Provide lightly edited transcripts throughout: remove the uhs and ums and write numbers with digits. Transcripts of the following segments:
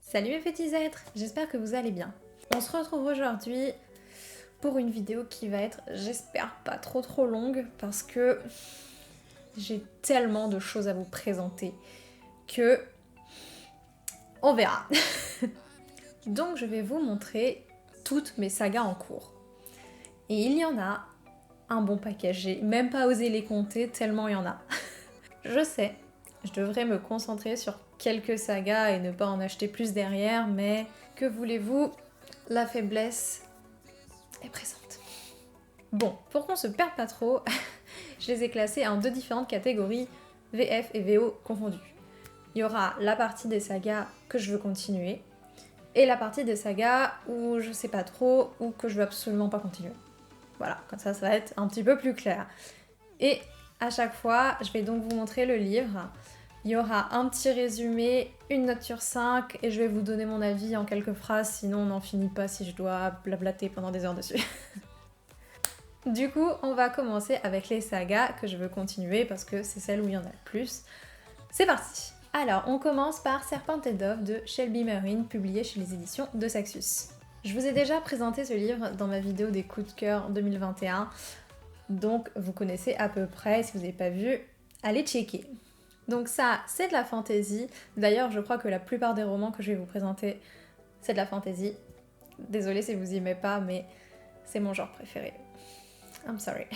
Salut mes petits êtres, j'espère que vous allez bien. On se retrouve aujourd'hui pour une vidéo qui va être, j'espère, pas trop longue parce que j'ai tellement de choses à vous présenter que on verra. Donc je vais vous montrer toutes mes sagas en cours. Et il y en a un bon paquet, j'ai même pas osé les compter tellement il y en a. Je sais, je devrais me concentrer sur quelques sagas et ne pas en acheter plus derrière, mais que voulez-vous, la faiblesse est présente. Bon, pour qu'on se perde pas trop, je les ai classés en deux différentes catégories, VF et VO confondus. Il y aura la partie des sagas que je veux continuer, et la partie des sagas où je sais pas trop, ou que je veux absolument pas continuer. Voilà, comme ça va être un petit peu plus clair. Et à chaque fois, je vais donc vous montrer le livre. Il y aura un petit résumé, une note sur 5, et je vais vous donner mon avis en quelques phrases, sinon on n'en finit pas si je dois blablater pendant des heures dessus. Du coup, on va commencer avec les sagas que je veux continuer parce que c'est celle où il y en a le plus. C'est parti! Alors, on commence par Serpentine Dove de Shelby Marine, publié chez les éditions de Saxus. Je vous ai déjà présenté ce livre dans ma vidéo des coups de cœur 2021, donc vous connaissez à peu près, si vous n'avez pas vu, allez checker. Donc ça, c'est de la fantasy. D'ailleurs, je crois que la plupart des romans que je vais vous présenter, c'est de la fantasy. Désolée si vous y aimez pas, mais c'est mon genre préféré. I'm sorry.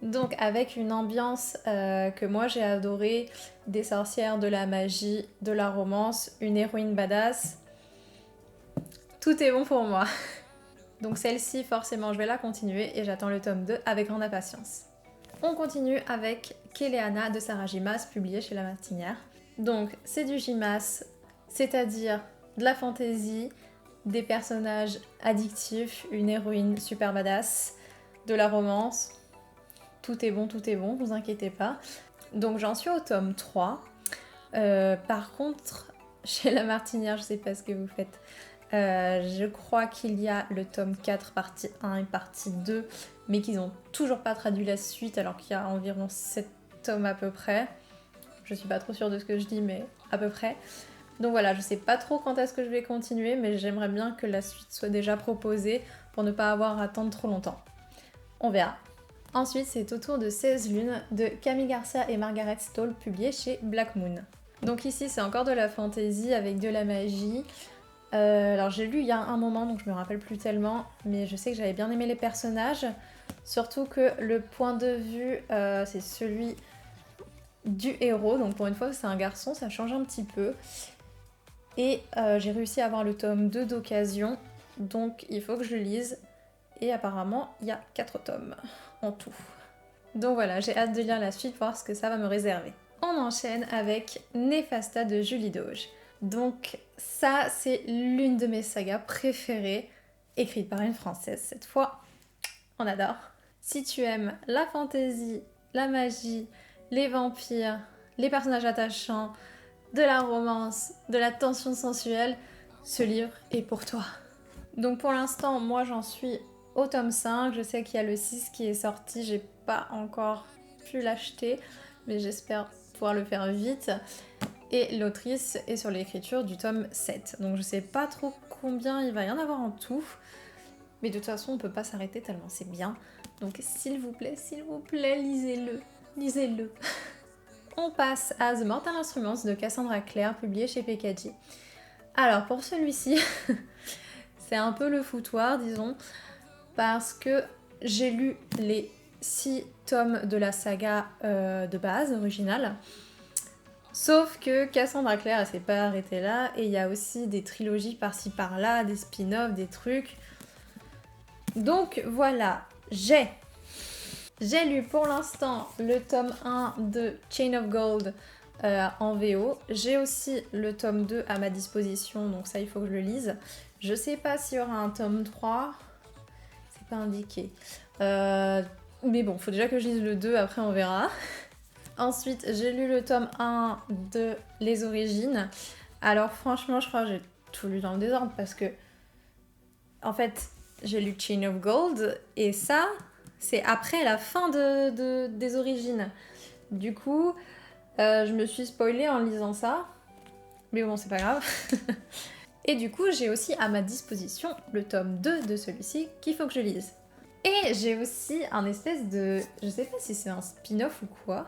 Donc avec une ambiance que moi j'ai adorée, des sorcières, de la magie, de la romance, une héroïne badass, tout est bon pour moi. Donc celle-ci, forcément, je vais la continuer et j'attends le tome 2 avec grande impatience. On continue avec Keleana de Sarah J. Maas, publié chez La Martinière. Donc c'est du J.Maas, c'est-à-dire de la fantasy, des personnages addictifs, une héroïne super badass, de la romance. Tout est bon, vous inquiétez pas. Donc j'en suis au tome 3. Par contre, chez La Martinière, je sais pas ce que vous faites. Je crois qu'il y a le tome 4 partie 1 et partie 2, mais qu'ils n'ont toujours pas traduit la suite alors qu'il y a environ 7 tomes à peu près. Je suis pas trop sûre de ce que je dis, mais à peu près. Donc voilà, je sais pas trop quand est-ce que je vais continuer, mais j'aimerais bien que la suite soit déjà proposée pour ne pas avoir à attendre trop longtemps. On verra. Ensuite, c'est au tour de 16 lunes de Camille Garcia et Margaret Stoll, publié chez Black Moon. Donc ici, c'est encore de la fantasy avec de la magie. Alors j'ai lu il y a un moment, donc je me rappelle plus tellement, mais je sais que j'avais bien aimé les personnages. Surtout que le point de vue, c'est celui du héros, donc pour une fois c'est un garçon, ça change un petit peu. Et j'ai réussi à avoir le tome 2 d'occasion, donc il faut que je le lise. Et apparemment, il y a 4 tomes en tout. Donc voilà, j'ai hâte de lire la suite, voir ce que ça va me réserver. On enchaîne avec Nefasta de Julie Doge. Donc ça, c'est l'une de mes sagas préférées, écrite par une Française cette fois. On adore. Si tu aimes la fantaisie, la magie, les vampires, les personnages attachants, de la romance, de la tension sensuelle, ce livre est pour toi. Donc pour l'instant, moi j'en suis au tome 5, je sais qu'il y a le 6 qui est sorti, j'ai pas encore pu l'acheter, mais j'espère pouvoir le faire vite. Et l'autrice est sur l'écriture du tome 7, donc je sais pas trop combien il va y en avoir en tout, mais de toute façon on peut pas s'arrêter tellement c'est bien. Donc s'il vous plaît, lisez-le, lisez-le. On passe à The Mortal Instruments de Cassandra Clare, publié chez PKG. Alors pour celui-ci, c'est un peu le foutoir, disons, parce que j'ai lu les 6 tomes de la saga de base, originale. Sauf que Cassandra Clare, elle s'est pas arrêtée là, et il y a aussi des trilogies par-ci par-là, des spin-offs, des trucs. Donc voilà, j'ai lu pour l'instant le tome 1 de Chain of Gold en VO. J'ai aussi le tome 2 à ma disposition, donc ça il faut que je le lise. Je sais pas s'il y aura un tome 3, c'est pas indiqué. Mais bon, faut déjà que je lise le 2, après on verra. Ensuite, j'ai lu le tome 1 de Les Origines. Alors franchement, je crois que j'ai tout lu dans le désordre parce que, en fait, j'ai lu Chain of Gold et ça, c'est après la fin des Origines. Du coup, je me suis spoilée en lisant ça. Mais bon, c'est pas grave. Et du coup, j'ai aussi à ma disposition le tome 2 de celui-ci qu'il faut que je lise. Et j'ai aussi un espèce de... Je sais pas si c'est un spin-off ou quoi,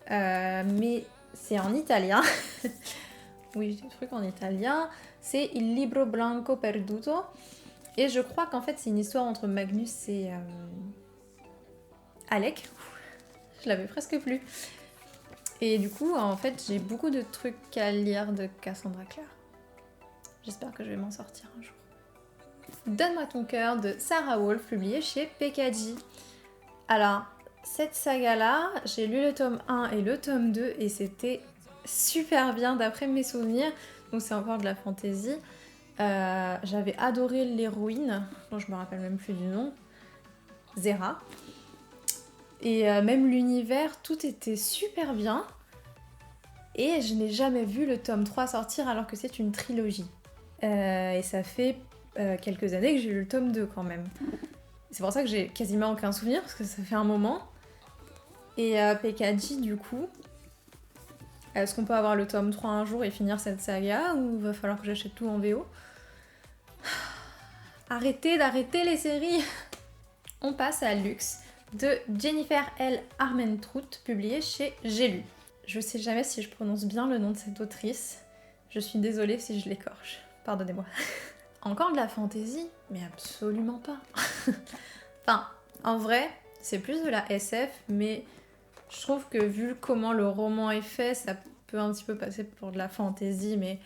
mais c'est en italien. Oui, j'ai des trucs en italien. C'est Il libro blanco perduto. Et je crois qu'en fait, c'est une histoire entre Magnus et Alec. Je l'avais presque plus. Et du coup, en fait, j'ai beaucoup de trucs à lire de Cassandra Clare. J'espère que je vais m'en sortir un jour. Donne-moi ton cœur de Sarah Wolf, publié chez PKJ. Alors, cette saga-là, j'ai lu le tome 1 et le tome 2 et c'était super bien d'après mes souvenirs. Donc c'est encore de la fantasy. J'avais adoré l'héroïne, dont je me rappelle même plus du nom, Zera. Et même l'univers, tout était super bien. Et je n'ai jamais vu le tome 3 sortir alors que c'est une trilogie. Et ça fait quelques années que j'ai lu le tome 2 quand même. C'est pour ça que j'ai quasiment aucun souvenir, parce que ça fait un moment. Et PKJ, du coup, est-ce qu'on peut avoir le tome 3 un jour et finir cette saga, ou va falloir que j'achète tout en VO? Arrêtez d'arrêter les séries. On passe à Luxe, de Jennifer L. Armentrout, publié chez J'ai lu. Je sais jamais si je prononce bien le nom de cette autrice. Je suis désolée si je l'écorche. Pardonnez-moi. Encore de la fantaisie? Mais absolument pas. Enfin, en vrai, c'est plus de la SF, mais je trouve que vu comment le roman est fait, ça peut un petit peu passer pour de la fantaisie, mais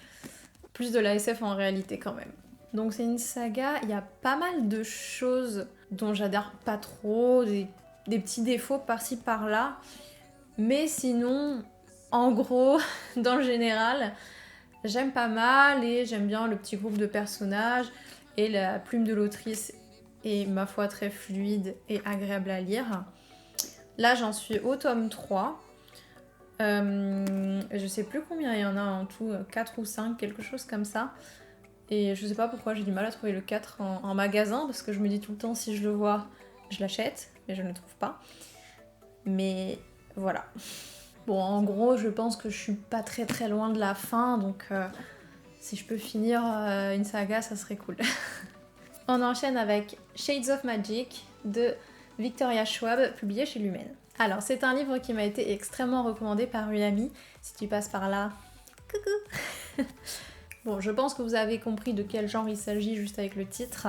plus de la SF en réalité quand même. Donc c'est une saga, il y a pas mal de choses dont j'adhère pas trop, des petits défauts par-ci par-là, mais sinon, en gros, dans le général, j'aime pas mal et j'aime bien le petit groupe de personnages et la plume de l'autrice est, ma foi, très fluide et agréable à lire. Là, j'en suis au tome 3. Je sais plus combien il y en a en tout, 4 ou 5, quelque chose comme ça. Et je sais pas pourquoi j'ai du mal à trouver le 4 en magasin, parce que je me dis tout le temps, si je le vois, je l'achète, mais je ne le trouve pas. Mais voilà. Bon, en gros, je pense que je suis pas très très loin de la fin, donc si je peux finir une saga, ça serait cool. On enchaîne avec Shades of Magic de Victoria Schwab, publié chez Lumen. Alors, c'est un livre qui m'a été extrêmement recommandé par une amie. Si tu passes par là, coucou. Bon, je pense que vous avez compris de quel genre il s'agit juste avec le titre.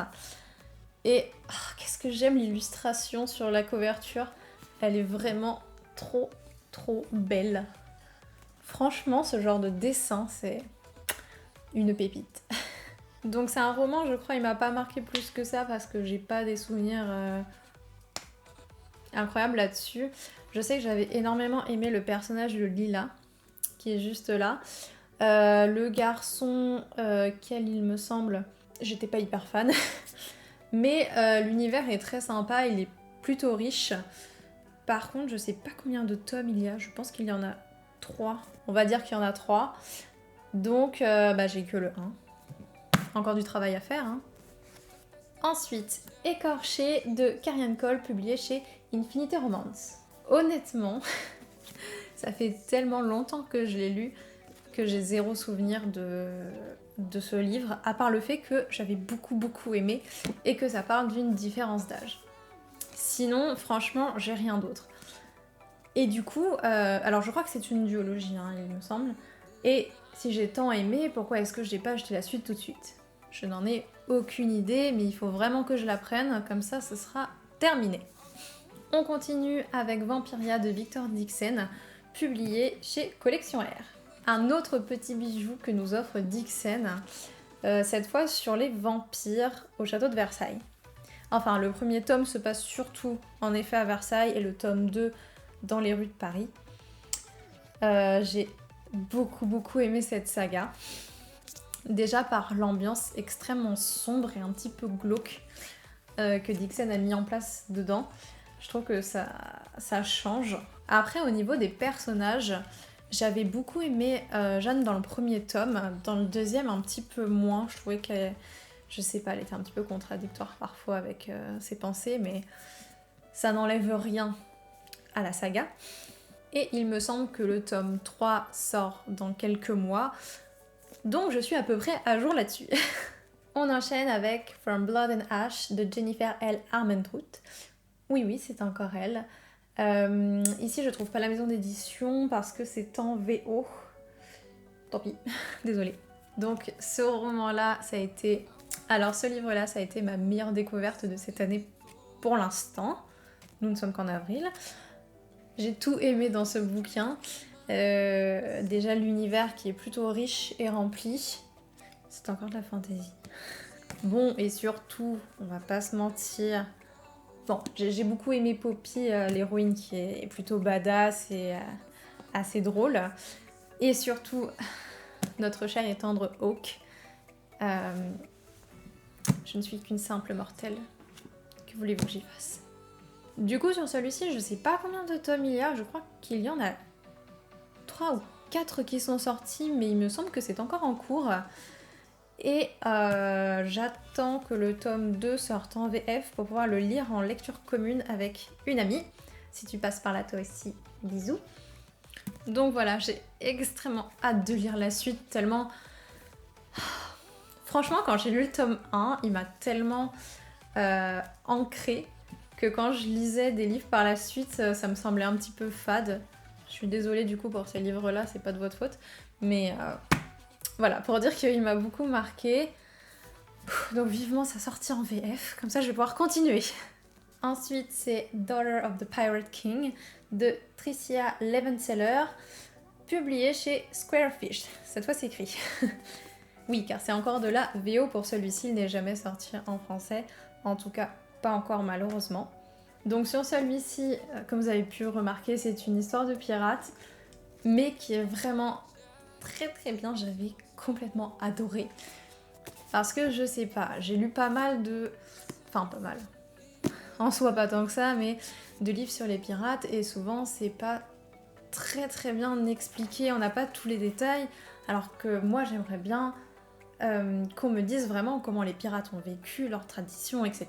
Et qu'est-ce que j'aime l'illustration sur la couverture. Elle est vraiment trop belle. Franchement, ce genre de dessin, c'est une pépite. Donc c'est un roman, je crois, il m'a pas marqué plus que ça parce que j'ai pas des souvenirs incroyables là-dessus. Je sais que j'avais énormément aimé le personnage de Lila, qui est juste là. Le garçon, quel il me semble, j'étais pas hyper fan. Mais l'univers est très sympa, il est plutôt riche. Par contre, je sais pas combien de tomes il y a, je pense qu'il y en a 3. On va dire qu'il y en a 3. Donc, j'ai que le 1. Encore du travail à faire, hein. Ensuite, Écorché de Karian Cole, publié chez Infinity Romance. Honnêtement, ça fait tellement longtemps que je l'ai lu que j'ai zéro souvenir de ce livre, à part le fait que j'avais beaucoup aimé et que ça parle d'une différence d'âge. Sinon, franchement, j'ai rien d'autre. Et du coup, alors je crois que c'est une duologie, hein, il me semble. Et si j'ai tant aimé, pourquoi est-ce que je n'ai pas acheté la suite tout de suite? Je n'en ai aucune idée, mais il faut vraiment que je la prenne, comme ça ce sera terminé. On continue avec Vampiria de Victor Dixon, publié chez Collection R. Un autre petit bijou que nous offre Dixon, cette fois sur les vampires au château de Versailles. Enfin, le premier tome se passe surtout en effet à Versailles et le tome 2 dans les rues de Paris. J'ai beaucoup aimé cette saga. Déjà par l'ambiance extrêmement sombre et un petit peu glauque que Dixon a mis en place dedans. Je trouve que ça change. Après, au niveau des personnages, j'avais beaucoup aimé Jeanne dans le premier tome. Dans le deuxième, un petit peu moins. Je trouvais qu'elle, je sais pas, elle était un petit peu contradictoire parfois avec ses pensées, mais ça n'enlève rien à la saga. Et il me semble que le tome 3 sort dans quelques mois. Donc je suis à peu près à jour là-dessus. On enchaîne avec From Blood and Ash de Jennifer L. Armentrout. Oui, c'est encore elle. Ici, je trouve pas la maison d'édition parce que c'est en VO. Tant pis, désolée. Donc ce roman-là, ça a été... Alors ce livre-là, ça a été ma meilleure découverte de cette année pour l'instant. Nous ne sommes qu'en avril. J'ai tout aimé dans ce bouquin. Déjà l'univers qui est plutôt riche et rempli. C'est encore de la fantaisie. Bon, et surtout, on va pas se mentir. Bon, j'ai beaucoup aimé Poppy, l'héroïne qui est plutôt badass et assez drôle. Et surtout, notre cher et tendre Hawke. Je ne suis qu'une simple mortelle. Que voulez-vous que j'y fasse? Du coup, sur celui-ci, je sais pas combien de tomes il y a. Je crois qu'il y en a 3 ou 4 qui sont sortis, mais il me semble que c'est encore en cours. Et j'attends que le tome 2 sorte en VF pour pouvoir le lire en lecture commune avec une amie. Si tu passes par là toi aussi, bisous. Donc voilà, j'ai extrêmement hâte de lire la suite, tellement... Franchement, quand j'ai lu le tome 1, il m'a tellement ancré que quand je lisais des livres par la suite, ça me semblait un petit peu fade. Je suis désolée du coup pour ces livres-là, c'est pas de votre faute. Mais voilà, pour dire qu'il m'a beaucoup marqué. Donc vivement sa sortie en VF, comme ça je vais pouvoir continuer. Ensuite, c'est Daughter of the Pirate King de Tricia Levenseller, publié chez Squarefish. Cette fois c'est écrit. Oui, car c'est encore de la VO pour celui-ci, il n'est jamais sorti en français, en tout cas pas encore malheureusement. Donc sur celui-ci, comme vous avez pu remarquer, c'est une histoire de pirate, mais qui est vraiment très bien, j'avais complètement adoré. Parce que je sais pas, j'ai lu pas mal de... Enfin pas mal, en soi pas tant que ça, mais de livres sur les pirates, et souvent c'est pas très bien expliqué, on n'a pas tous les détails, alors que moi j'aimerais bien qu'on me dise vraiment comment les pirates ont vécu, leurs traditions, etc.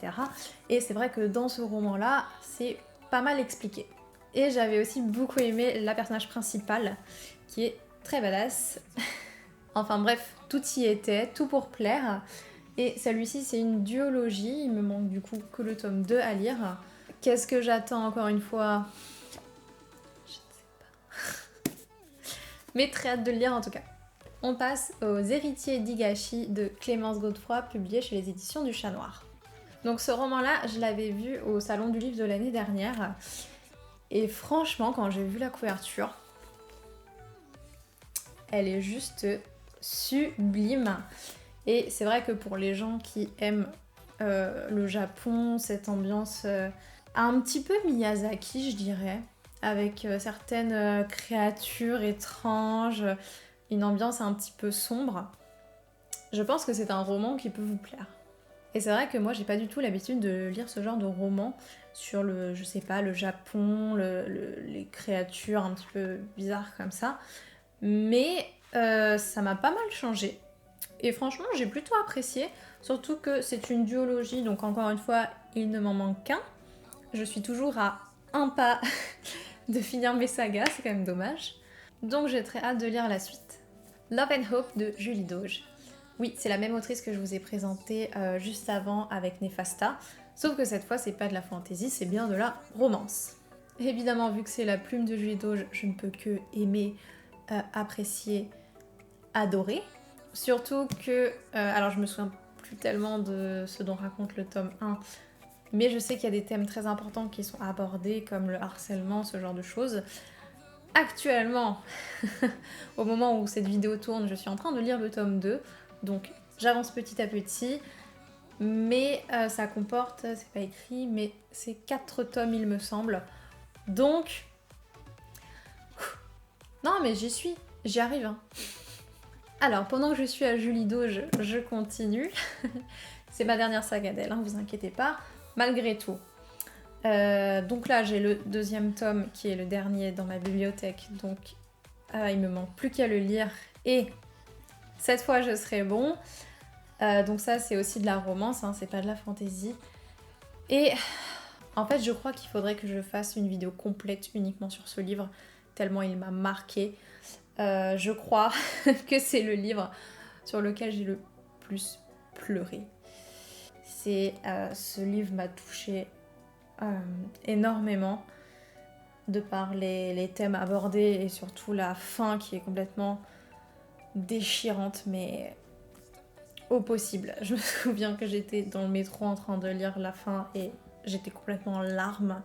Et c'est vrai que dans ce roman-là, c'est pas mal expliqué. Et j'avais aussi beaucoup aimé la personnage principale, qui est très badass. Enfin bref, tout y était, tout pour plaire. Et celui-ci, c'est une duologie, il me manque du coup que le tome 2 à lire. Qu'est-ce que j'attends encore une fois? Je ne sais pas. Mais très hâte de le lire en tout cas. On passe aux Héritiers d'Higashi de Clémence Godefroy, publié chez les éditions du Chat Noir. Donc ce roman-là, je l'avais vu au Salon du Livre de l'année dernière. Et franchement, quand j'ai vu la couverture, elle est juste sublime. Et c'est vrai que pour les gens qui aiment le Japon, cette ambiance un petit peu Miyazaki, je dirais, avec certaines créatures étranges, une ambiance un petit peu sombre, je pense que c'est un roman qui peut vous plaire. Et c'est vrai que moi j'ai pas du tout l'habitude de lire ce genre de roman sur le, je sais pas, le Japon, les créatures un petit peu bizarres comme ça. Mais ça m'a pas mal changé. Et franchement j'ai plutôt apprécié, surtout que c'est une duologie, donc encore une fois il ne m'en manque qu'un. Je suis toujours à un pas de finir mes sagas, c'est quand même dommage. Donc j'ai très hâte de lire la suite. Love and Hope de Julie Dauge. Oui, c'est la même autrice que je vous ai présentée juste avant avec Nefasta, sauf que cette fois c'est pas de la fantasy, c'est bien de la romance. Évidemment, vu que c'est la plume de Julie Dauge, je ne peux que aimer, apprécier, adorer. Surtout que, alors je me souviens plus tellement de ce dont raconte le tome 1, mais je sais qu'il y a des thèmes très importants qui sont abordés, comme le harcèlement, ce genre de choses. Actuellement, au moment où cette vidéo tourne, je suis en train de lire le tome 2, donc j'avance petit à petit, mais ça comporte, c'est pas écrit, mais c'est 4 tomes il me semble, donc... Non mais j'y arrive. Hein. Alors, pendant que je suis à Julie Dauge, je continue. C'est ma dernière saga d'elle, hein, vous inquiétez pas, malgré tout. Donc là j'ai le deuxième tome qui est le dernier dans ma bibliothèque, donc il me manque plus qu'à le lire et cette fois je serai bon. Donc ça c'est aussi de la romance, hein, c'est pas de la fantaisie. Et en fait je crois qu'il faudrait que je fasse une vidéo complète uniquement sur ce livre, tellement il m'a marqué. Je crois que c'est le livre sur lequel j'ai le plus pleuré. Ce livre m'a touchée énormément de par les thèmes abordés et surtout la fin qui est complètement déchirante, mais au possible. Je me souviens que j'étais dans le métro en train de lire la fin et j'étais complètement en larmes.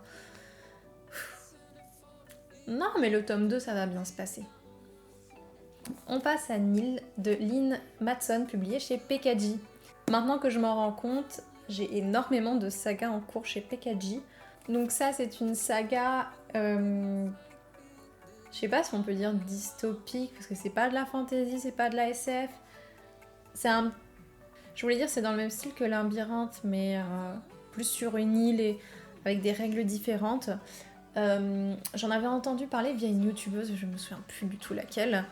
Non, mais le tome 2, ça va bien se passer. On passe à Nil de Lynn Matson, publié chez PKJ. Maintenant que je m'en rends compte, j'ai énormément de sagas en cours chez PKJ. Donc ça, c'est une saga, je sais pas si on peut dire dystopique, parce que c'est pas de la fantasy, c'est pas de la SF. Je voulais dire c'est dans le même style que Labyrinthe, mais plus sur une île et avec des règles différentes. J'en avais entendu parler via une youtubeuse, je me souviens plus du tout laquelle.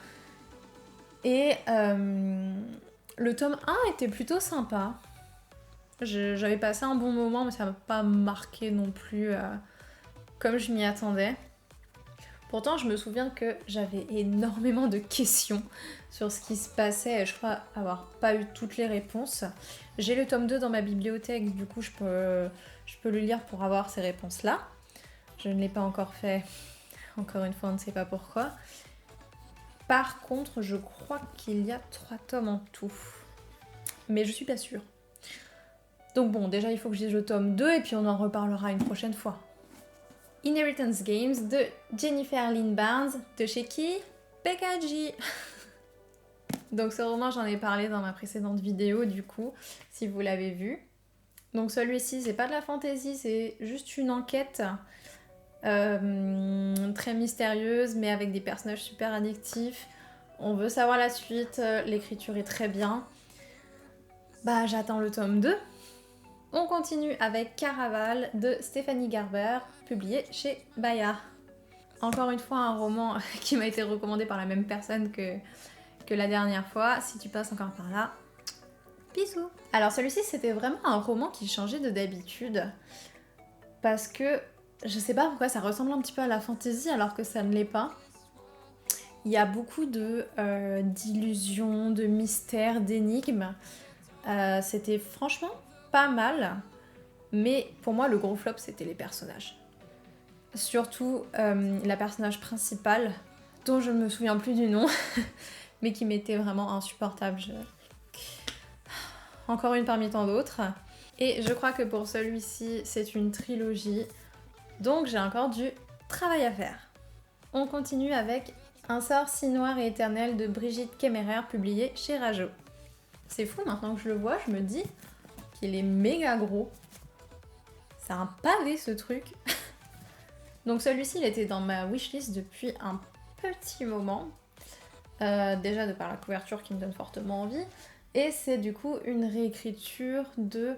Et le tome 1 était plutôt sympa. J'avais passé un bon moment, mais ça m'a pas marqué non plus comme je m'y attendais. Pourtant, je me souviens que j'avais énormément de questions sur ce qui se passait et je crois avoir pas eu toutes les réponses. J'ai le tome 2 dans ma bibliothèque, du coup je peux le lire pour avoir ces réponses-là. Je ne l'ai pas encore fait, encore une fois, on ne sait pas pourquoi. Par contre, je crois qu'il y a 3 tomes en tout, mais je suis pas sûre. Donc bon, déjà il faut que je lise le tome 2 et puis on en reparlera une prochaine fois. Inheritance Games de Jennifer Lynn Barnes, de chez qui? PKJ. Donc ce roman, j'en ai parlé dans ma précédente vidéo du coup, si vous l'avez vu. Donc celui-ci, c'est pas de la fantasy, c'est juste une enquête très mystérieuse, mais avec des personnages super addictifs. On veut savoir la suite, l'écriture est très bien. Bah j'attends le tome 2. On continue avec Caraval de Stéphanie Garber, publié chez Bayard. Encore une fois, un roman qui m'a été recommandé par la même personne que la dernière fois. Si tu passes encore par là, bisous. Alors celui-ci, c'était vraiment un roman qui changeait de d'habitude. Parce que, je sais pas pourquoi, ça ressemble un petit peu à la fantasy alors que ça ne l'est pas. Il y a beaucoup d'illusions, de mystères, d'énigmes. C'était franchement pas mal, mais pour moi le gros flop c'était les personnages. Surtout la personnage principale, dont je ne me souviens plus du nom, mais qui m'était vraiment insupportable. Encore une parmi tant d'autres. Et je crois que pour celui-ci c'est une trilogie, donc j'ai encore du travail à faire. On continue avec Un sort si noir et éternel de Brigitte Kemmerer, publié chez Rajo. C'est fou, maintenant que je le vois, je me dis qu'il est méga gros. C'est un pavé ce truc. Donc celui-ci, il était dans ma wishlist depuis un petit moment. Déjà de par la couverture qui me donne fortement envie. Et c'est du coup une réécriture de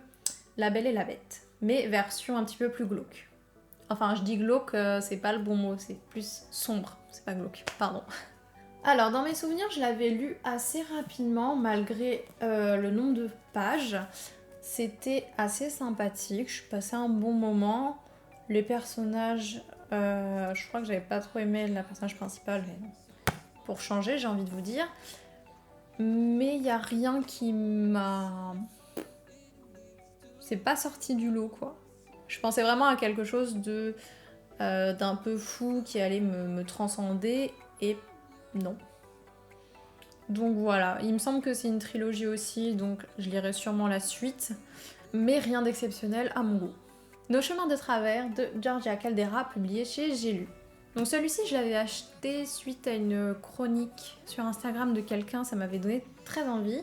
La Belle et la Bête. Mais version un petit peu plus glauque. Enfin, je dis glauque, c'est pas le bon mot, c'est plus sombre. C'est pas glauque, pardon. Alors, dans mes souvenirs, je l'avais lu assez rapidement, malgré le nombre de pages. C'était assez sympathique, je passais un bon moment. Les personnages, je crois que j'avais pas trop aimé la personnage principale, mais pour changer, j'ai envie de vous dire. Mais il n'y a rien qui m'a... C'est pas sorti du lot, quoi. Je pensais vraiment à quelque chose d'un peu fou qui allait me transcender, et non. Donc voilà, il me semble que c'est une trilogie aussi, donc je lirai sûrement la suite, mais rien d'exceptionnel à mon goût. Nos chemins de travers de Georgia Caldera, publié chez J'ai lu. Donc celui-ci, je l'avais acheté suite à une chronique sur Instagram de quelqu'un, ça m'avait donné très envie.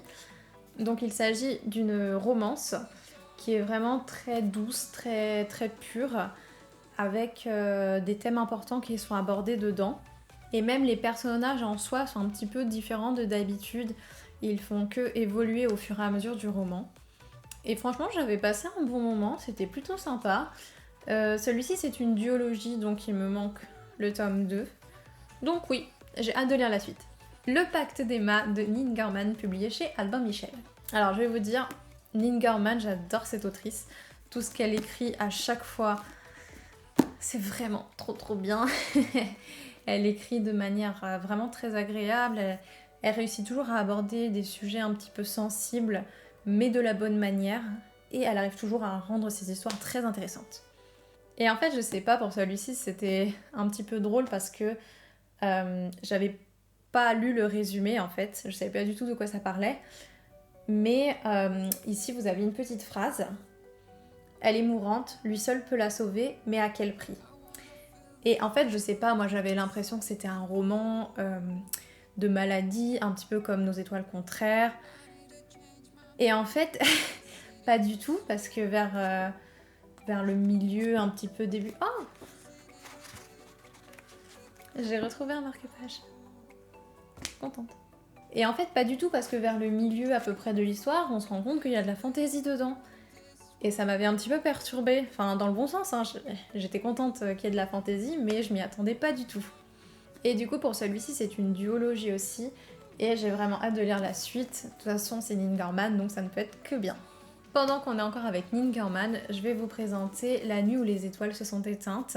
Donc il s'agit d'une romance qui est vraiment très douce, très, très pure, avec des thèmes importants qui sont abordés dedans. Et même les personnages en soi sont un petit peu différents de d'habitude. Ils font que évoluer au fur et à mesure du roman. Et franchement, j'avais passé un bon moment, c'était plutôt sympa. Celui-ci, c'est une duologie, donc il me manque le tome 2. Donc oui, j'ai hâte de lire la suite. Le Pacte d'Emma de Nin Garman, publié chez Albin Michel. Alors je vais vous dire, Nin Garman, j'adore cette autrice. Tout ce qu'elle écrit à chaque fois, c'est vraiment trop bien. Elle écrit de manière vraiment très agréable, elle réussit toujours à aborder des sujets un petit peu sensibles, mais de la bonne manière, et elle arrive toujours à rendre ses histoires très intéressantes. Et en fait, je sais pas, pour celui-ci, c'était un petit peu drôle parce que j'avais pas lu le résumé en fait, je savais pas du tout de quoi ça parlait, mais ici vous avez une petite phrase. Elle est mourante, lui seul peut la sauver, mais à quel prix? Et en fait, je sais pas, moi j'avais l'impression que c'était un roman de maladie, un petit peu comme Nos étoiles contraires. Et en fait, pas du tout, parce que vers le milieu, un petit peu début... Oh! J'ai retrouvé un marque-page. Contente. Et en fait, pas du tout, parce que vers le milieu à peu près de l'histoire, on se rend compte qu'il y a de la fantaisie dedans. Et ça m'avait un petit peu perturbée, enfin dans le bon sens, hein. J'étais contente qu'il y ait de la fantaisie, mais je m'y attendais pas du tout. Et du coup pour celui-ci c'est une duologie aussi, et j'ai vraiment hâte de lire la suite. De toute façon c'est Neil Gaiman, donc ça ne peut être que bien. Pendant qu'on est encore avec Neil Gaiman, je vais vous présenter La nuit où les étoiles se sont éteintes,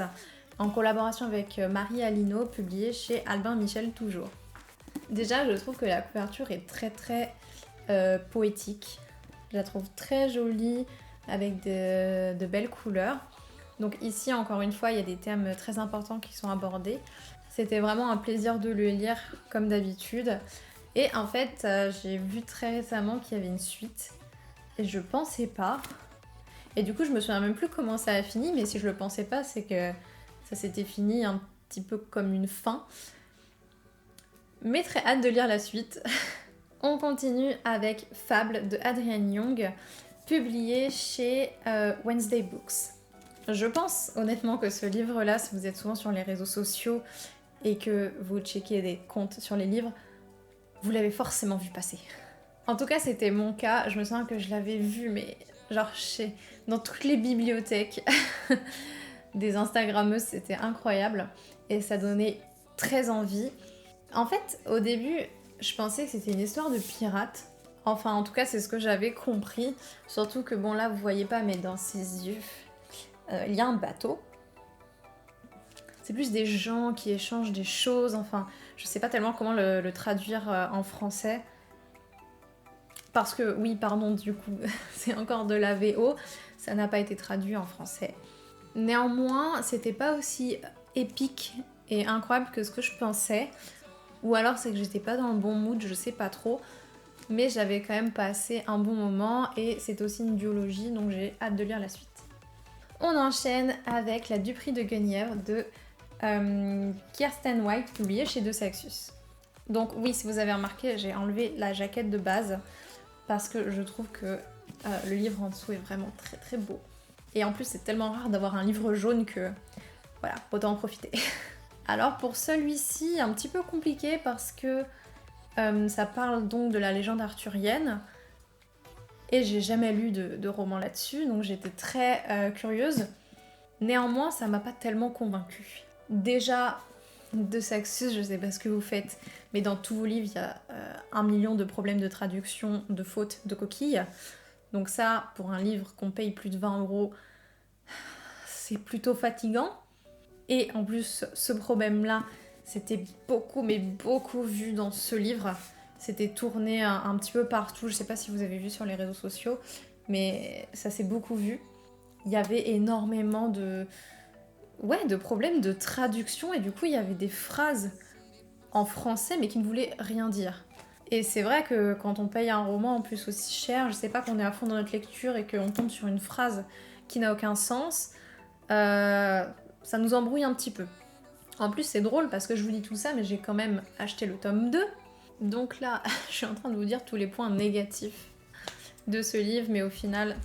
en collaboration avec Marie Alino, publié chez Albin Michel toujours. Déjà je trouve que la couverture est très très poétique, je la trouve très jolie, avec de belles couleurs. Donc ici, encore une fois, il y a des thèmes très importants qui sont abordés. C'était vraiment un plaisir de le lire, comme d'habitude. Et en fait, j'ai vu très récemment qu'il y avait une suite. Et je pensais pas. Et du coup, je me souviens même plus comment ça a fini, mais si je le pensais pas, c'est que ça s'était fini un petit peu comme une fin. Mais très hâte de lire la suite. On continue avec Fable de Adrienne Young, publié chez Wednesday Books. Je pense honnêtement que ce livre-là, si vous êtes souvent sur les réseaux sociaux et que vous checkez des comptes sur les livres, vous l'avez forcément vu passer. En tout cas, c'était mon cas. Je me souviens que je l'avais vu, mais genre dans toutes les bibliothèques des Instagrammeuses, c'était incroyable. Et ça donnait très envie. En fait, au début, je pensais que c'était une histoire de pirates. Enfin, en tout cas, c'est ce que j'avais compris. Surtout que, bon, là, vous voyez pas, mais dans ses yeux, il y a un bateau. C'est plus des gens qui échangent des choses. Enfin, je sais pas tellement comment le traduire en français. Parce que, oui, pardon, du coup, c'est encore de la VO. Ça n'a pas été traduit en français. Néanmoins, c'était pas aussi épique et incroyable que ce que je pensais. Ou alors, c'est que j'étais pas dans le bon mood, je sais pas trop. Mais j'avais quand même passé un bon moment et c'est aussi une duologie, donc j'ai hâte de lire la suite. On enchaîne avec La Duperie de Guenièvre de Kiersten White, publiée chez De Saxus. Donc oui, si vous avez remarqué, j'ai enlevé la jaquette de base parce que je trouve que le livre en dessous est vraiment très très beau. Et en plus, c'est tellement rare d'avoir un livre jaune que voilà, autant en profiter. Alors pour celui-ci, un petit peu compliqué parce que ça parle donc de la légende arthurienne et j'ai jamais lu de roman là-dessus, donc j'étais très curieuse. Néanmoins, ça m'a pas tellement convaincue. Déjà, De Saxus, je sais pas ce que vous faites, mais dans tous vos livres, il y a 1 million de problèmes de traduction, de fautes, de coquilles. Donc ça, pour un livre qu'on paye plus de 20 €, c'est plutôt fatigant. Et en plus, ce problème-là, c'était beaucoup, mais beaucoup vu dans ce livre. C'était tourné un petit peu partout. Je sais pas si vous avez vu sur les réseaux sociaux, mais ça s'est beaucoup vu. Il y avait énormément de problèmes de traduction et du coup, il y avait des phrases en français mais qui ne voulaient rien dire. Et c'est vrai que quand on paye un roman en plus aussi cher, je sais pas, qu'on est à fond dans notre lecture et qu'on tombe sur une phrase qui n'a aucun sens, ça nous embrouille un petit peu. En plus, c'est drôle parce que je vous dis tout ça, mais j'ai quand même acheté le tome 2. Donc là, je suis en train de vous dire tous les points négatifs de ce livre, mais au final,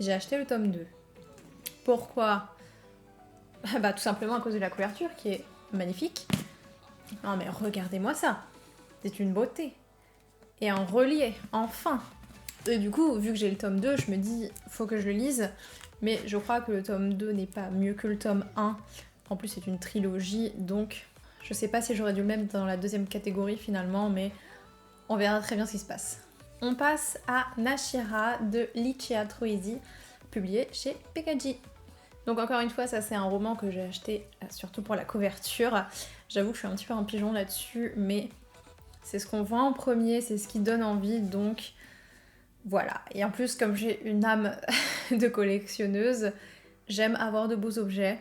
j'ai acheté le tome 2. Pourquoi? Bah tout simplement à cause de la couverture qui est magnifique. Non mais regardez-moi ça, c'est une beauté. Et en relié, enfin. Et du coup, vu que j'ai le tome 2, je me dis, faut que je le lise. Mais je crois que le tome 2 n'est pas mieux que le tome 1. En plus, c'est une trilogie, donc je sais pas si j'aurais dû le mettre dans la deuxième catégorie finalement, mais on verra très bien ce qui se passe. On passe à Nashira de Licia Troisi, publié chez Pekaji. Donc encore une fois, ça c'est un roman que j'ai acheté surtout pour la couverture. J'avoue que je suis un petit peu un pigeon là-dessus, mais c'est ce qu'on voit en premier, c'est ce qui donne envie, donc voilà. Et en plus, comme j'ai une âme de collectionneuse, j'aime avoir de beaux objets.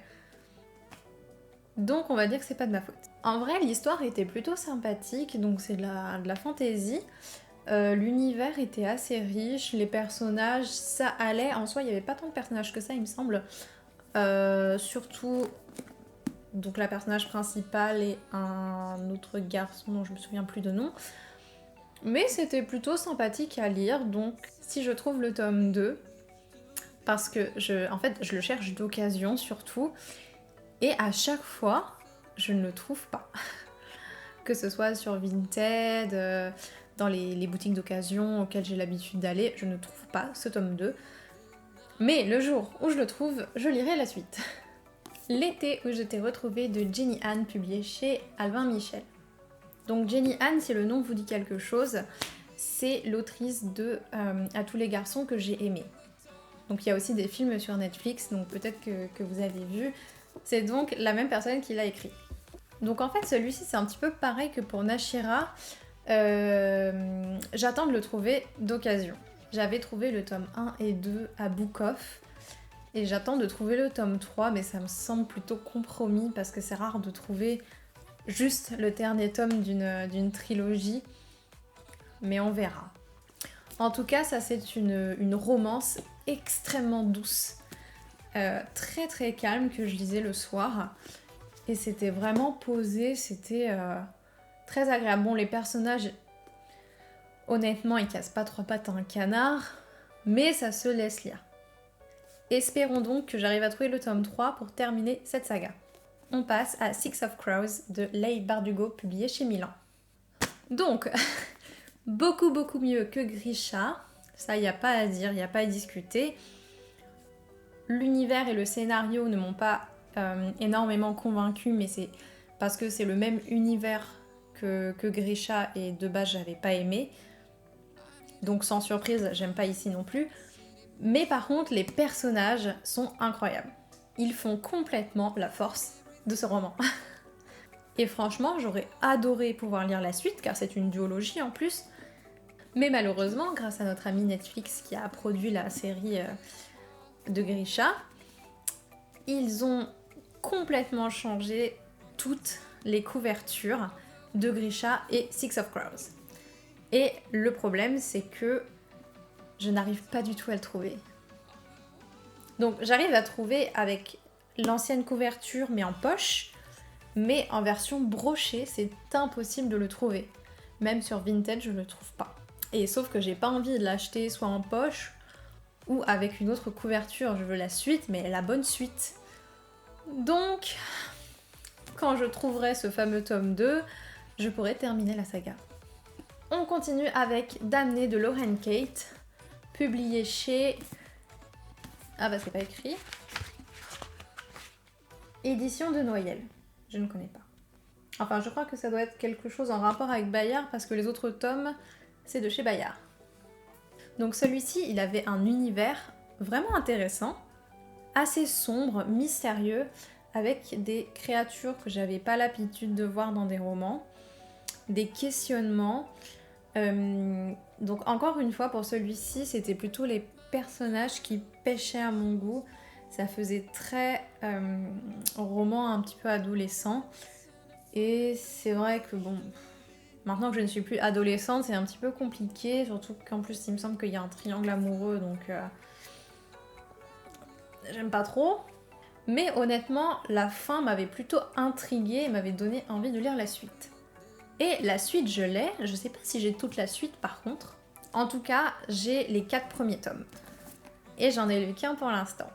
Donc on va dire que c'est pas de ma faute. En vrai, l'histoire était plutôt sympathique, donc c'est de la fantasy. L'univers était assez riche, les personnages, ça allait. En soi, il n'y avait pas tant de personnages que ça, il me semble. Surtout, donc la personnage principale et un autre garçon dont je me souviens plus de nom. Mais c'était plutôt sympathique à lire, donc si je trouve le tome 2, parce que en fait, je le cherche d'occasion surtout, et à chaque fois, je ne le trouve pas. Que ce soit sur Vinted, dans les boutiques d'occasion auxquelles j'ai l'habitude d'aller, je ne trouve pas ce tome 2. Mais le jour où je le trouve, je lirai la suite. L'été où je t'ai retrouvé de Jenny Han, publié chez Albin Michel. Donc Jenny Han, si le nom vous dit quelque chose, c'est l'autrice de À tous les garçons que j'ai aimé. Donc il y a aussi des films sur Netflix, donc peut-être que vous avez vu. C'est donc la même personne qui l'a écrit. Donc en fait celui-ci c'est un petit peu pareil que pour Nashira. J'attends de le trouver d'occasion. J'avais trouvé le tome 1 et 2 à Book Off. Et j'attends de trouver le tome 3, mais ça me semble plutôt compromis parce que c'est rare de trouver juste le dernier tome d'une trilogie. Mais on verra. En tout cas, ça c'est une romance extrêmement douce. Très très calme que je lisais le soir. Et c'était vraiment posé, c'était très agréable. Bon, les personnages, honnêtement, ils cassent pas trois pattes à un canard, mais ça se laisse lire. Espérons donc que j'arrive à trouver le tome 3 pour terminer cette saga. On passe à Six of Crows de Leigh Bardugo, publié chez Milan. Donc, beaucoup mieux que Grisha, ça y a pas à dire, y a pas à discuter. L'univers et le scénario ne m'ont pas énormément convaincue, mais c'est parce que c'est le même univers que Grisha et de base j'avais pas aimé. Donc sans surprise, j'aime pas ici non plus. Mais par contre, les personnages sont incroyables. Ils font complètement la force de ce roman. Et franchement, j'aurais adoré pouvoir lire la suite, car c'est une duologie en plus. Mais malheureusement, grâce à notre ami Netflix qui a produit la série de Grisha, ils ont complètement changé toutes les couvertures de Grisha et Six of Crows. Et le problème, c'est que je n'arrive pas du tout à le trouver. Donc j'arrive à trouver avec l'ancienne couverture mais en poche, mais en version brochée, c'est impossible de le trouver. Même sur Vinted, je ne le trouve pas. Et sauf que j'ai pas envie de l'acheter soit en poche ou avec une autre couverture, je veux la suite, mais la bonne suite. Donc, quand je trouverai ce fameux tome 2, je pourrai terminer la saga. On continue avec Damnée de Lauren Kate, publié chez... Ah bah c'est pas écrit. Édition de Noyelles. Je ne connais pas. Enfin, je crois que ça doit être quelque chose en rapport avec Bayard parce que les autres tomes, c'est de chez Bayard. Donc celui-ci, il avait un univers vraiment intéressant, assez sombre, mystérieux, avec des créatures que j'avais pas l'habitude de voir dans des romans, des questionnements. Donc encore une fois, pour celui-ci, c'était plutôt les personnages qui pêchaient à mon goût. Ça faisait très roman un petit peu adolescent. Et c'est vrai que bon, maintenant que je ne suis plus adolescente, c'est un petit peu compliqué, surtout qu'en plus il me semble qu'il y a un triangle amoureux, donc j'aime pas trop. Mais honnêtement, la fin m'avait plutôt intriguée et m'avait donné envie de lire la suite. Et la suite, je l'ai, je sais pas si j'ai toute la suite par contre. En tout cas, j'ai les 4 premiers tomes. Et j'en ai lu qu'un pour l'instant.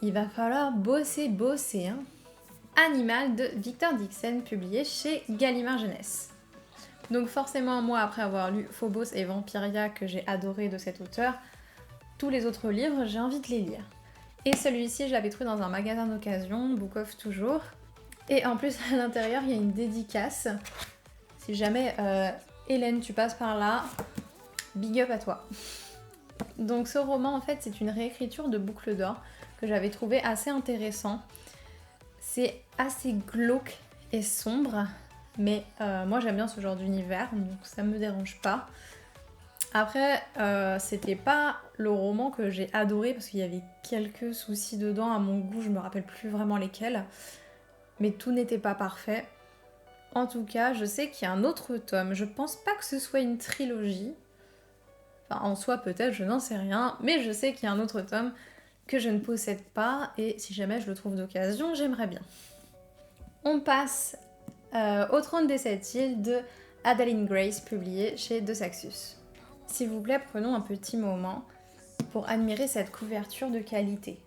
Il va falloir bosser, hein. Animal de Victor Dixon, publié chez Gallimard Jeunesse. Donc forcément, moi, après avoir lu Phobos et Vampiria, que j'ai adoré de cet auteur, tous les autres livres, j'ai envie de les lire. Et celui-ci, je l'avais trouvé dans un magasin d'occasion, Book Off toujours. Et en plus, à l'intérieur, il y a une dédicace. Si jamais, Hélène, tu passes par là, big up à toi. Donc ce roman, en fait, c'est une réécriture de Boucle d'Or, que j'avais trouvé assez intéressant. C'est assez glauque et sombre, mais moi j'aime bien ce genre d'univers, donc ça me dérange pas. Après, c'était pas le roman que j'ai adoré parce qu'il y avait quelques soucis dedans à mon goût, je me rappelle plus vraiment lesquels, mais tout n'était pas parfait. En tout cas, je sais qu'il y a un autre tome, je pense pas que ce soit une trilogie, enfin en soi peut-être, je n'en sais rien, mais je sais qu'il y a un autre tome que je ne possède pas et si jamais je le trouve d'occasion, j'aimerais bien. On passe au Trône des Sept Îles de Adeline Grace, publié chez De Saxus. S'il vous plaît, prenons un petit moment pour admirer cette couverture de qualité.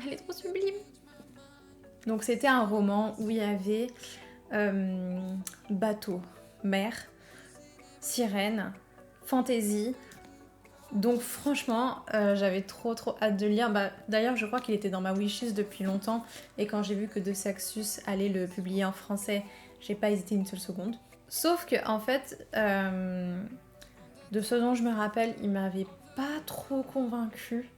Elle est trop sublime. Donc c'était un roman où il y avait bateau, mer, sirène, fantaisie. Donc franchement, j'avais trop hâte de le lire. D'ailleurs, je crois qu'il était dans ma wishlist depuis longtemps. Et quand j'ai vu que De Saxus allait le publier en français, j'ai pas hésité une seule seconde. Sauf que, en fait, de ce dont je me rappelle, il m'avait pas trop convaincue.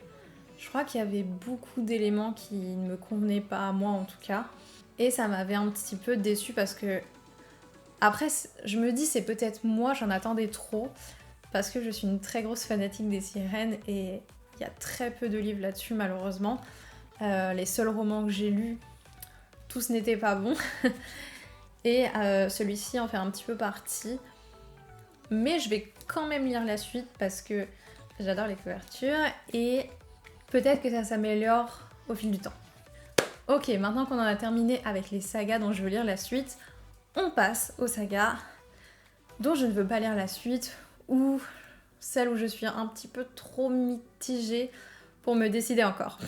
Je crois qu'il y avait beaucoup d'éléments qui ne me convenaient pas à moi en tout cas. Et ça m'avait un petit peu déçue parce que... Après, je me dis, c'est peut-être moi, j'en attendais trop. Parce que je suis une très grosse fanatique des sirènes et il y a très peu de livres là-dessus malheureusement. Les seuls romans que j'ai lus, tous n'étaient pas bons. Et celui-ci en fait un petit peu partie. Mais je vais quand même lire la suite parce que j'adore les couvertures et peut-être que ça s'améliore au fil du temps. Ok, maintenant qu'on en a terminé avec les sagas dont je veux lire la suite, on passe aux sagas dont je ne veux pas lire la suite ou celle où je suis un petit peu trop mitigée pour me décider encore.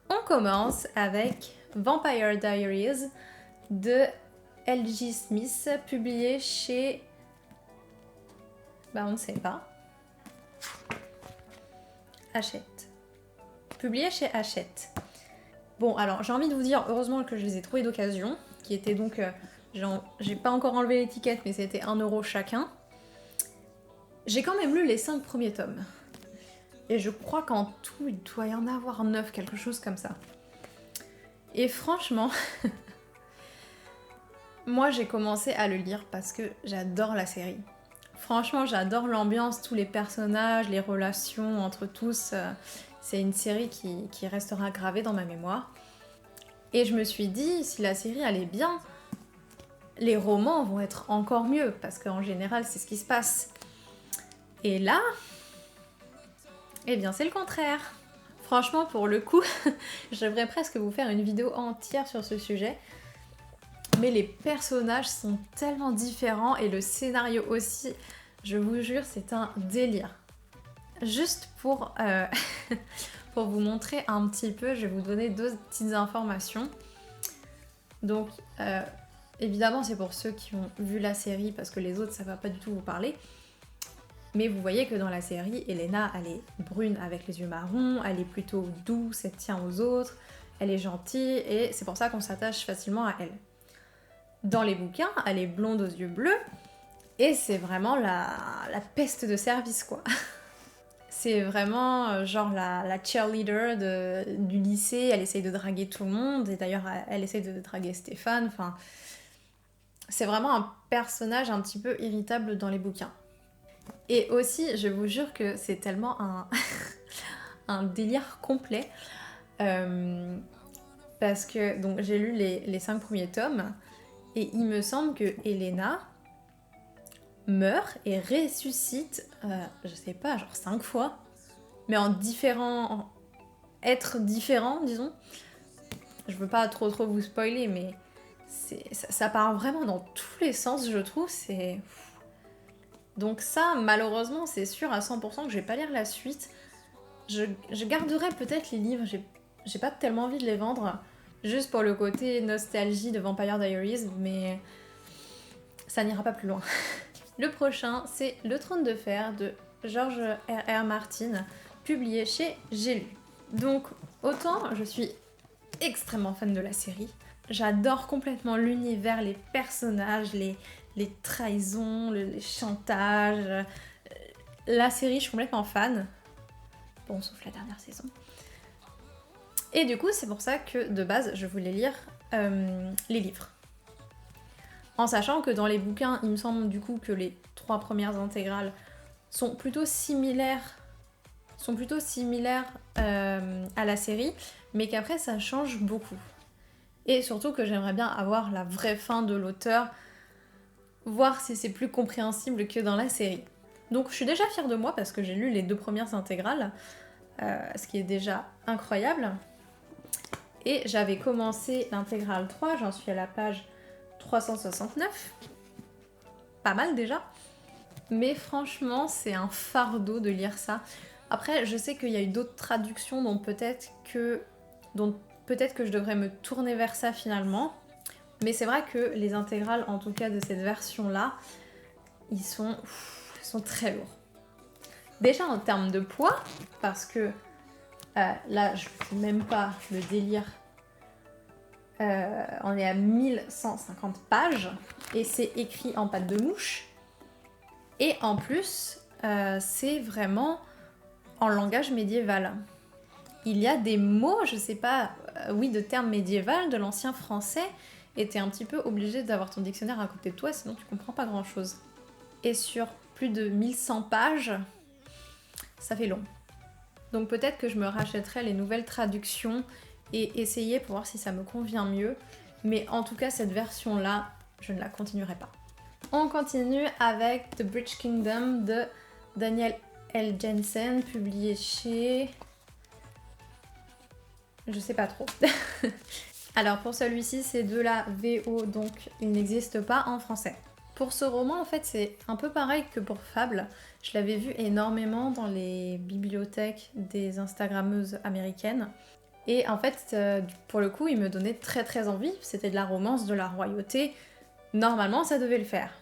On commence avec Vampire Diaries de L.J. Smith, publié chez... on ne sait pas. Hachette. Publié chez Hachette. Bon, alors j'ai envie de vous dire, heureusement que je les ai trouvés d'occasion, qui étaient donc... j'ai pas encore enlevé l'étiquette, mais c'était 1€ chacun. J'ai quand même lu les 5 premiers tomes. Et je crois qu'en tout, il doit y en avoir 9, quelque chose comme ça. Et franchement, moi j'ai commencé à le lire parce que j'adore la série. Franchement, j'adore l'ambiance, tous les personnages, les relations entre tous. C'est une série qui restera gravée dans ma mémoire. Et je me suis dit, si la série allait bien, les romans vont être encore mieux, parce qu'en général, c'est ce qui se passe. Et là, eh bien c'est le contraire. Franchement, pour le coup, je devrais presque vous faire une vidéo entière sur ce sujet. Mais les personnages sont tellement différents et le scénario aussi, je vous jure, c'est un délire. Juste pour, pour vous montrer un petit peu, je vais vous donner 2 petites informations. Donc, évidemment, c'est pour ceux qui ont vu la série, parce que les autres, ça va pas du tout vous parler. Mais vous voyez que dans la série, Elena, elle est brune avec les yeux marrons, elle est plutôt douce, elle tient aux autres, elle est gentille, et c'est pour ça qu'on s'attache facilement à elle. Dans les bouquins, elle est blonde aux yeux bleus, et c'est vraiment la peste de service, quoi. C'est vraiment genre la cheerleader du lycée, elle essaye de draguer tout le monde, et d'ailleurs elle essaye de draguer Stéphane, enfin... C'est vraiment un personnage un petit peu irritable dans les bouquins. Et aussi, je vous jure que c'est tellement un délire complet, parce que donc j'ai lu les 5 premiers tomes, et il me semble que Elena meurt et ressuscite, je sais pas, genre 5 fois, mais en différents êtres différents, disons. Je veux pas trop vous spoiler, mais ça part vraiment dans tous les sens, je trouve. Donc ça, malheureusement, c'est sûr à 100% que je vais pas lire la suite. Je garderai peut-être les livres, j'ai pas tellement envie de les vendre, juste pour le côté nostalgie de Vampire Diaries, mais ça n'ira pas plus loin. Le prochain, c'est Le Trône de Fer de George R.R. Martin, publié chez J'ai lu. Donc, autant je suis extrêmement fan de la série, j'adore complètement l'univers, les personnages, les trahisons, les chantages. La série, je suis complètement fan. Bon, sauf la dernière saison. Et du coup, c'est pour ça que de base, je voulais lire les livres. En sachant que dans les bouquins, il me semble du coup que les 3 premières intégrales sont plutôt similaires à la série, mais qu'après ça change beaucoup. Et surtout que j'aimerais bien avoir la vraie fin de l'auteur, voir si c'est plus compréhensible que dans la série. Donc je suis déjà fière de moi parce que j'ai lu les 2 premières intégrales, ce qui est déjà incroyable. Et j'avais commencé l'intégrale 3, j'en suis à la page 369. Pas mal déjà. Mais franchement, c'est un fardeau de lire ça. Après, je sais qu'il y a eu d'autres traductions dont peut-être que je devrais me tourner vers ça finalement. Mais c'est vrai que les intégrales, en tout cas de cette version-là, ils sont très lourds. Déjà en termes de poids, parce que là, je ne fais même pas le délire. On est à 1150 pages et c'est écrit en pâte de mouche. Et en plus, c'est vraiment en langage médiéval. Il y a des mots, je sais pas, de termes médiévaux, de l'ancien français, et t'es un petit peu obligé d'avoir ton dictionnaire à côté de toi, sinon tu comprends pas grand chose. Et sur plus de 1100 pages, ça fait long. Donc peut-être que je me rachèterai les nouvelles traductions et essayer pour voir si ça me convient mieux. Mais en tout cas, cette version-là, je ne la continuerai pas. On continue avec The Bridge Kingdom de Daniel L. Jensen, publié chez... Je sais pas trop. Alors pour celui-ci, c'est de la VO, donc il n'existe pas en français. Pour ce roman, en fait, c'est un peu pareil que pour Fable. Je l'avais vu énormément dans les bibliothèques des Instagrammeuses américaines. Et en fait, pour le coup, il me donnait très très envie. C'était de la romance, de la royauté. Normalement, ça devait le faire.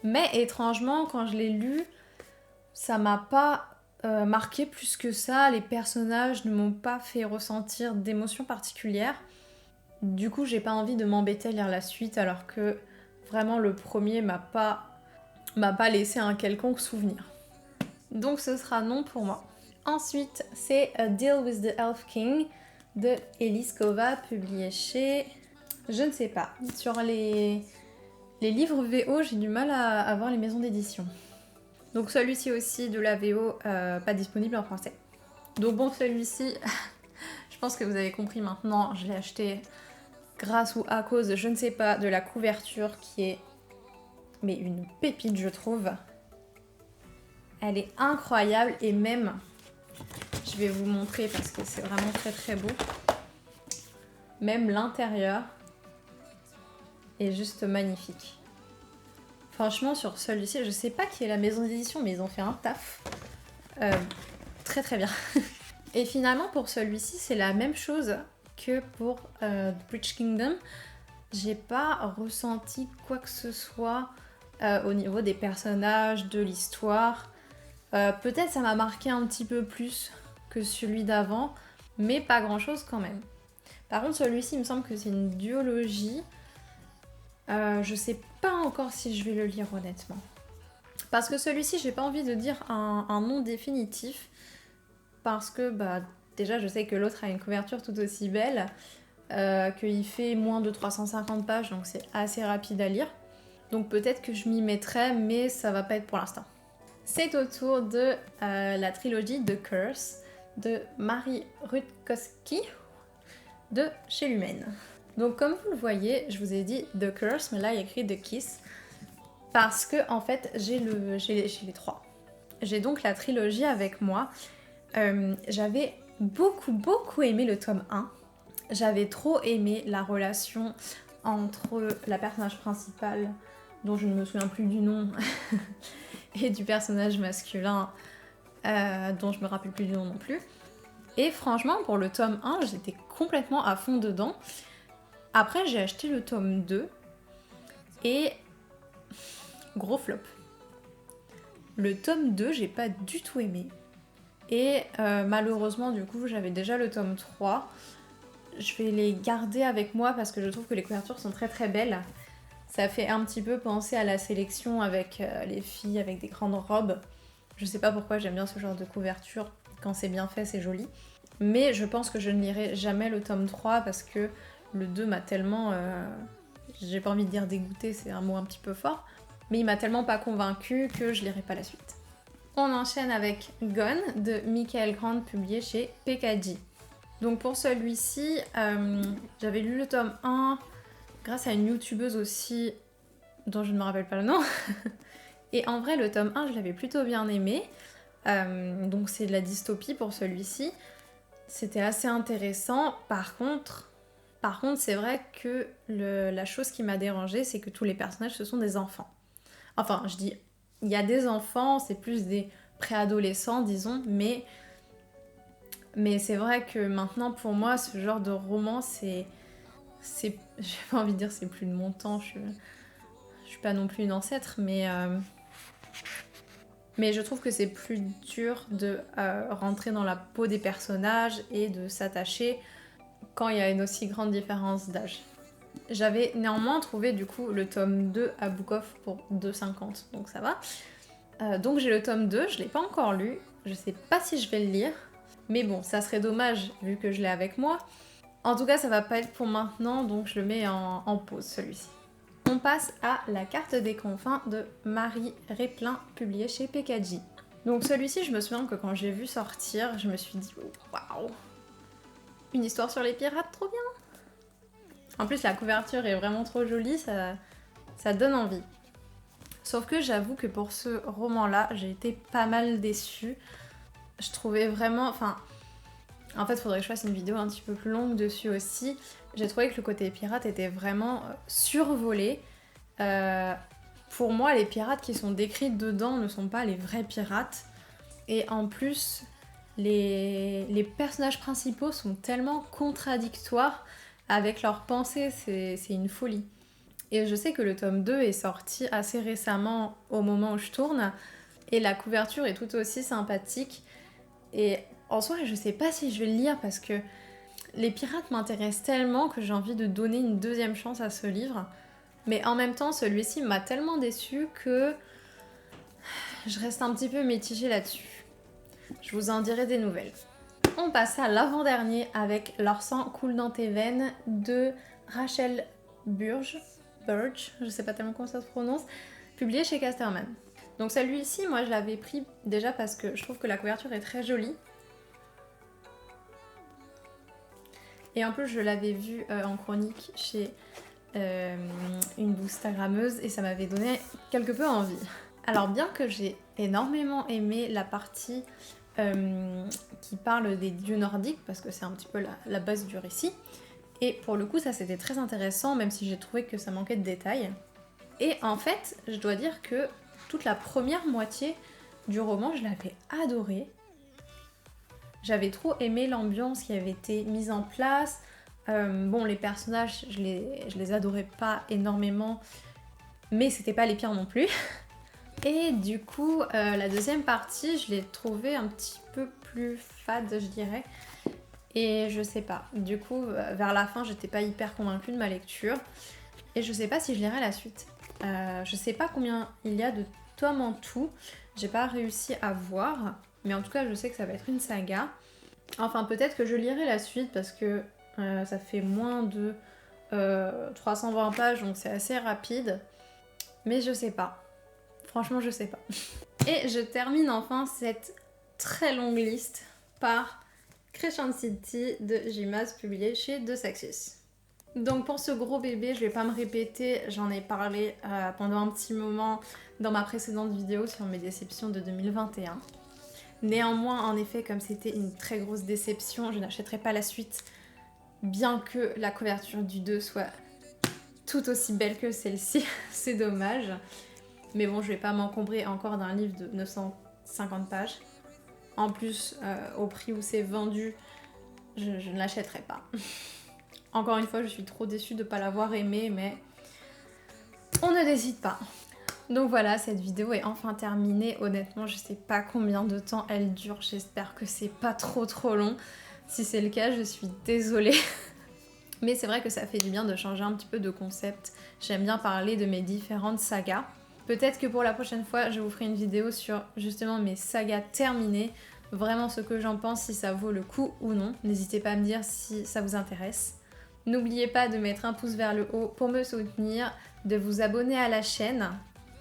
Mais étrangement, quand je l'ai lu, ça m'a pas marqué plus que ça. Les personnages ne m'ont pas fait ressentir d'émotions particulières. Du coup, j'ai pas envie de m'embêter à lire la suite, alors que vraiment le premier m'a pas laissé un quelconque souvenir. Donc ce sera non pour moi. Ensuite, c'est A Deal with the Elf King de Elise Kova, publié chez... Je ne sais pas. Sur les livres VO, j'ai du mal à avoir les maisons d'édition. Donc celui-ci aussi de la VO, pas disponible en français. Donc bon, celui-ci, je pense que vous avez compris maintenant, je l'ai acheté grâce ou à cause, je ne sais pas, de la couverture qui est une pépite, je trouve. Elle est incroyable et même, je vais vous montrer parce que c'est vraiment très très beau. Même l'intérieur est juste magnifique. Franchement, sur celui-ci, je sais pas qui est la maison d'édition, mais ils ont fait un taf. Très très bien. Et finalement, pour celui-ci, c'est la même chose que pour Bridge Kingdom. J'ai pas ressenti quoi que ce soit au niveau des personnages, de l'histoire. Peut-être ça m'a marqué un petit peu plus que celui d'avant, mais pas grand-chose quand même. Par contre, celui-ci, il me semble que c'est une duologie. Je sais pas encore si je vais le lire honnêtement. Parce que celui-ci, j'ai pas envie de dire un nom définitif. Parce que déjà, je sais que l'autre a une couverture tout aussi belle. Qu'il fait moins de 350 pages, donc c'est assez rapide à lire. Donc peut-être que je m'y mettrai, mais ça va pas être pour l'instant. C'est au tour de la trilogie The Curse de Marie Rutkowski de chez Lumen. Donc comme vous le voyez, je vous ai dit The Curse, mais là il y a écrit The Kiss, parce que en fait j'ai les 3. J'ai donc la trilogie avec moi. J'avais beaucoup aimé le tome 1. J'avais trop aimé la relation entre la personnage principale, dont je ne me souviens plus du nom, et du personnage masculin, dont je me rappelle plus du nom non plus. Et franchement, pour le tome 1, j'étais complètement à fond dedans. Après, j'ai acheté le tome 2, et gros flop. Le tome 2, j'ai pas du tout aimé. Et malheureusement, du coup, j'avais déjà le tome 3. Je vais les garder avec moi parce que je trouve que les couvertures sont très très belles. Ça fait un petit peu penser à la sélection avec les filles avec des grandes robes. Je sais pas pourquoi j'aime bien ce genre de couverture, quand c'est bien fait c'est joli. Mais je pense que je ne lirai jamais le tome 3 parce que le 2 m'a tellement... j'ai pas envie de dire dégoûté, c'est un mot un petit peu fort, mais il m'a tellement pas convaincue que je lirai pas la suite. On enchaîne avec Gone de Michael Grant publié chez PKJ. Donc pour celui-ci, j'avais lu le tome 1 grâce à une youtubeuse aussi dont je ne me rappelle pas le nom. Et en vrai le tome 1 je l'avais plutôt bien aimé. Donc c'est de la dystopie pour celui-ci. C'était assez intéressant. Par contre c'est vrai que la chose qui m'a dérangée, c'est que tous les personnages, ce sont des enfants. Enfin, je dis, il y a des enfants, c'est plus des préadolescents, disons, mais c'est vrai que maintenant, pour moi, ce genre de roman, j'ai pas envie de dire c'est plus de mon temps, je suis pas non plus une ancêtre, mais je trouve que c'est plus dur de rentrer dans la peau des personnages et de s'attacher quand il y a une aussi grande différence d'âge. J'avais néanmoins trouvé du coup le tome 2 à Book Off pour 2,50, donc ça va. Donc j'ai le tome 2, je l'ai pas encore lu, je sais pas si je vais le lire, mais bon, ça serait dommage vu que je l'ai avec moi. En tout cas, ça va pas être pour maintenant, donc je le mets en pause celui-ci. On passe à La carte des confins de Marie Réplin, publié chez PKJ. Donc celui-ci, je me souviens que quand j'ai vu sortir, je me suis dit waouh, une histoire sur les pirates, trop bien. En plus, la couverture est vraiment trop jolie, ça donne envie. Sauf que j'avoue que pour ce roman-là, j'ai été pas mal déçue. Je trouvais vraiment... en fait, il faudrait que je fasse une vidéo un petit peu plus longue dessus aussi. J'ai trouvé que le côté pirate était vraiment survolé. Pour moi, les pirates qui sont décrits dedans ne sont pas les vrais pirates. Et en plus, les personnages principaux sont tellement contradictoires avec leurs pensées, c'est une folie. Et je sais que le tome 2 est sorti assez récemment au moment où je tourne, et la couverture est tout aussi sympathique. Et en soi, je sais pas si je vais le lire parce que les pirates m'intéressent tellement que j'ai envie de donner une deuxième chance à ce livre. Mais en même temps, celui-ci m'a tellement déçue que je reste un petit peu mitigée là-dessus. Je vous en dirai des nouvelles. On passe à l'avant-dernier avec Leur sang coule dans tes veines de Rachel Burge, je sais pas tellement comment ça se prononce, publié chez Casterman. Donc celui-ci, moi je l'avais pris déjà parce que je trouve que la couverture est très jolie. Et en plus je l'avais vu en chronique chez une bookstagrammeuse et ça m'avait donné quelque peu envie. Alors bien que j'ai énormément aimé la partie qui parle des dieux nordiques, parce que c'est un petit peu la base du récit, et pour le coup ça c'était très intéressant, même si j'ai trouvé que ça manquait de détails. Et en fait, je dois dire que toute la première moitié du roman, je l'avais adoré. J'avais trop aimé l'ambiance qui avait été mise en place. Bon, les personnages, je les adorais pas énormément, mais c'était pas les pires non plus. Et du coup, la deuxième partie, je l'ai trouvée un petit peu plus fade, je dirais. Et je sais pas. Du coup, vers la fin, j'étais pas hyper convaincue de ma lecture. Et je sais pas si je lirai la suite. Je sais pas combien il y a de tomes en tout. J'ai pas réussi à voir. Mais en tout cas, je sais que ça va être une saga. Enfin, peut-être que je lirai la suite parce que ça fait moins de 320 pages, donc c'est assez rapide. Mais je sais pas. Franchement, je sais pas. Et je termine enfin cette très longue liste par Crescent City de J.Maas, publié chez De Saxis. Donc pour ce gros bébé, je vais pas me répéter, j'en ai parlé pendant un petit moment dans ma précédente vidéo sur mes déceptions de 2021. Néanmoins, en effet, comme c'était une très grosse déception, je n'achèterai pas la suite, bien que la couverture du 2 soit tout aussi belle que celle-ci, c'est dommage. Mais bon, je vais pas m'encombrer encore d'un livre de 950 pages. En plus, au prix où c'est vendu, je ne l'achèterai pas. Encore une fois, je suis trop déçue de ne pas l'avoir aimé, mais on ne décide pas. Donc voilà, cette vidéo est enfin terminée. Honnêtement, je sais pas combien de temps elle dure. J'espère que c'est pas trop long. Si c'est le cas, je suis désolée. Mais c'est vrai que ça fait du bien de changer un petit peu de concept. J'aime bien parler de mes différentes sagas. Peut-être que pour la prochaine fois, je vous ferai une vidéo sur justement mes sagas terminées, vraiment ce que j'en pense, si ça vaut le coup ou non. N'hésitez pas à me dire si ça vous intéresse. N'oubliez pas de mettre un pouce vers le haut pour me soutenir, de vous abonner à la chaîne,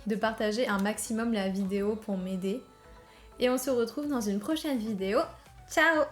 de partager un maximum la vidéo pour m'aider. Et on se retrouve dans une prochaine vidéo. Ciao!